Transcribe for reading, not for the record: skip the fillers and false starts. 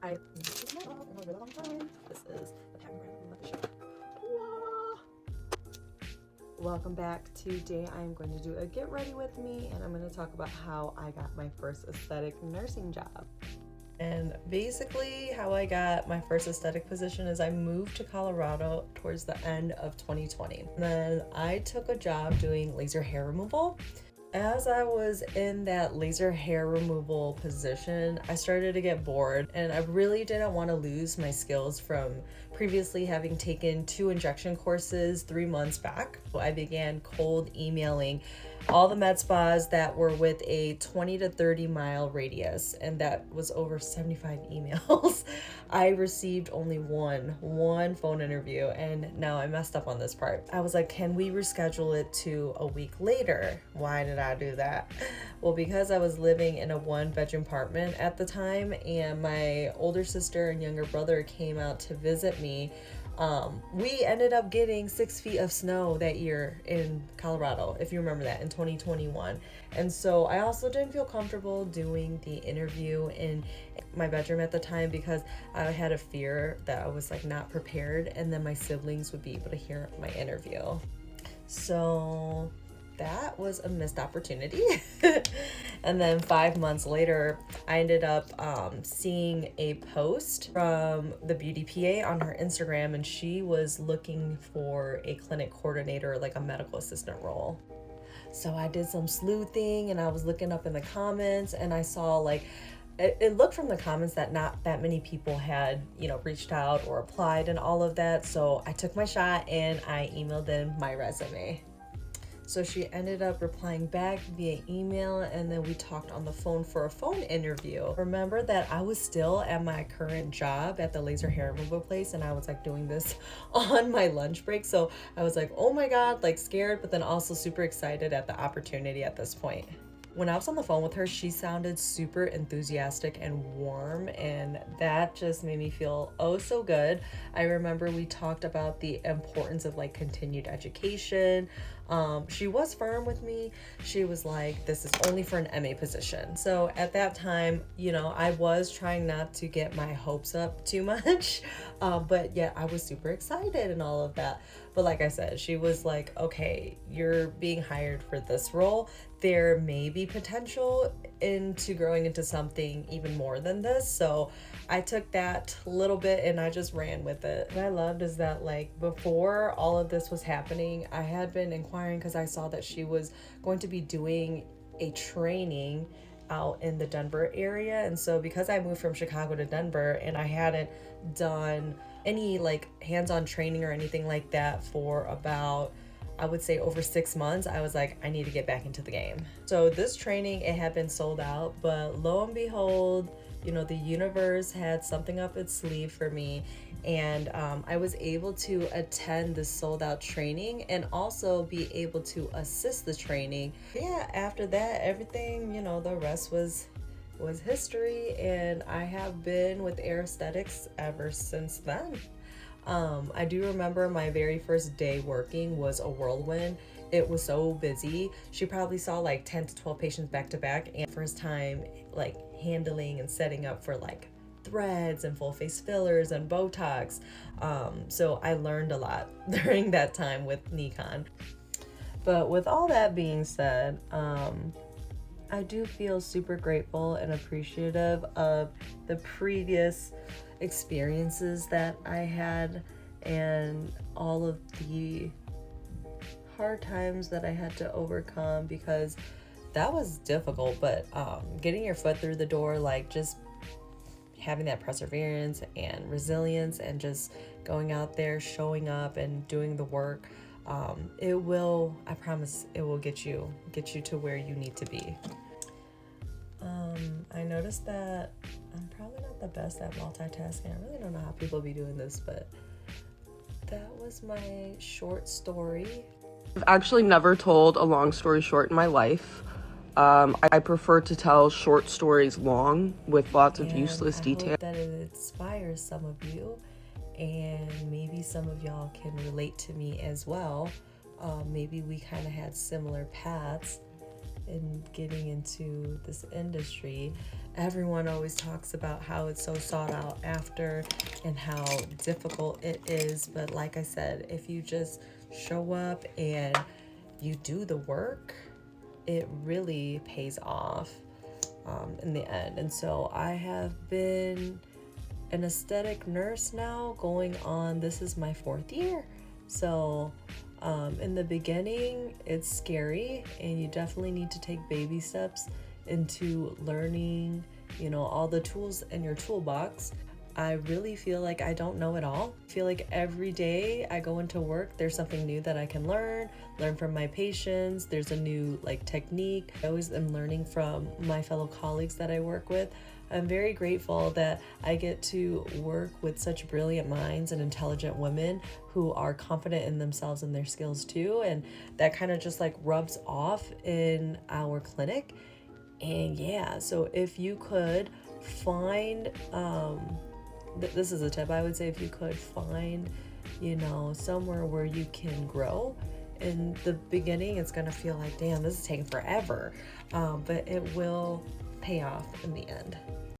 I this in a really long time. This is the pattern brand I'm about to show. Welcome back. Today I'm going to do a get ready with me, and I'm going to talk about how I got my first aesthetic nursing job. And basically how I got my first aesthetic position is I moved to Colorado towards the end of 2020. And then I took a job doing laser hair removal. As I was in that laser hair removal position, I started to get bored, and I really didn't want to lose my skills from previously having taken 2 injection courses 3 months back. So I began cold emailing all the med spas that were with a 20 to 30 mile radius, and that was over 75 emails. I received only one phone interview, and now I messed up on this part. I was like, can we reschedule it to a week later? Why did I do that? Well, because I was living in a 1-bedroom apartment at the time, and my older sister and younger brother came out to visit me. We ended up getting 6 feet of snow that year in Colorado, if you remember that, in 2021. And so I also didn't feel comfortable doing the interview in my bedroom at the time because I had a fear that I was like not prepared, and then my siblings would be able to hear my interview. So that was a missed opportunity. And then 5 months later, I ended up seeing a post from the beauty PA on her Instagram, and she was looking for a clinic coordinator, like a medical assistant role. So I did some sleuthing, and I was looking up in the comments, and I saw like it looked from the comments that not that many people had, reached out or applied and all of that. So I took my shot and I emailed in my resume. So she ended up replying back via email, and then we talked on the phone for a phone interview. Remember that I was still at my current job at the laser hair removal place, and I was like doing this on my lunch break. So I was like, oh my God, like scared, but then also super excited at the opportunity at this point. When I was on the phone with her, she sounded super enthusiastic and warm, and that just made me feel oh so good. I remember we talked about the importance of like continued education. She was firm with me. She was like, this is only for an MA position. So at that time, I was trying not to get my hopes up too much, but yet I was super excited and all of that. But like I said, she was like, okay, you're being hired for this role. There may be potential into growing into something even more than this. So I took that little bit and I just ran with it. What I loved is that like before all of this was happening, I had been inquiring because I saw that she was going to be doing a training out in the Denver area. And so because I moved from Chicago to Denver and I hadn't done any like hands-on training or anything like that for about, I would say, over 6 months, I was like, I need to get back into the game. So this training, it had been sold out, but lo and behold, the universe had something up its sleeve for me, and I was able to attend the sold out training and also be able to assist the training. Yeah, after that, everything, the rest was history, and I have been with Air Aesthetics ever since then. I do remember my very first day working was a whirlwind. It was so busy. She probably saw like 10 to 12 patients back to back, and first time like handling and setting up for like threads and full face fillers and Botox. So I learned a lot during that time with Nikon. But with all that being said, I do feel super grateful and appreciative of the previous experiences that I had and all of the hard times that I had to overcome, because that was difficult. But getting your foot through the door, like just having that perseverance and resilience and just going out there, showing up and doing the work, I promise it will get you to where you need to be. I noticed that I'm probably not the best at multitasking. I really don't know how people be doing this, but that was my short story. I've actually never told a long story short in my life. I prefer to tell short stories long with lots of useless detail. I hope that it inspires some of you, and maybe some of y'all can relate to me as well. Maybe we kind of had similar paths. in getting into this industry. Everyone always talks about how it's so sought out after and how difficult it is. But like I said, if you just show up and you do the work, it really pays off in the end. And so I have been an aesthetic nurse now going on, this is my 4th year. So in the beginning, it's scary, and you definitely need to take baby steps into learning, you know, all the tools in your toolbox. I really feel like I don't know it all. I feel like every day I go into work, there's something new that I can learn from my patients. There's a new technique. I always am learning from my fellow colleagues that I work with. I'm very grateful that I get to work with such brilliant minds and intelligent women who are confident in themselves and their skills too. And that kind of just rubs off in our clinic. And yeah, so if you could find, this is a tip I would say, if you could find, you know, somewhere where you can grow. In the beginning, it's going to feel like, damn, this is taking forever. But it will pay off in the end.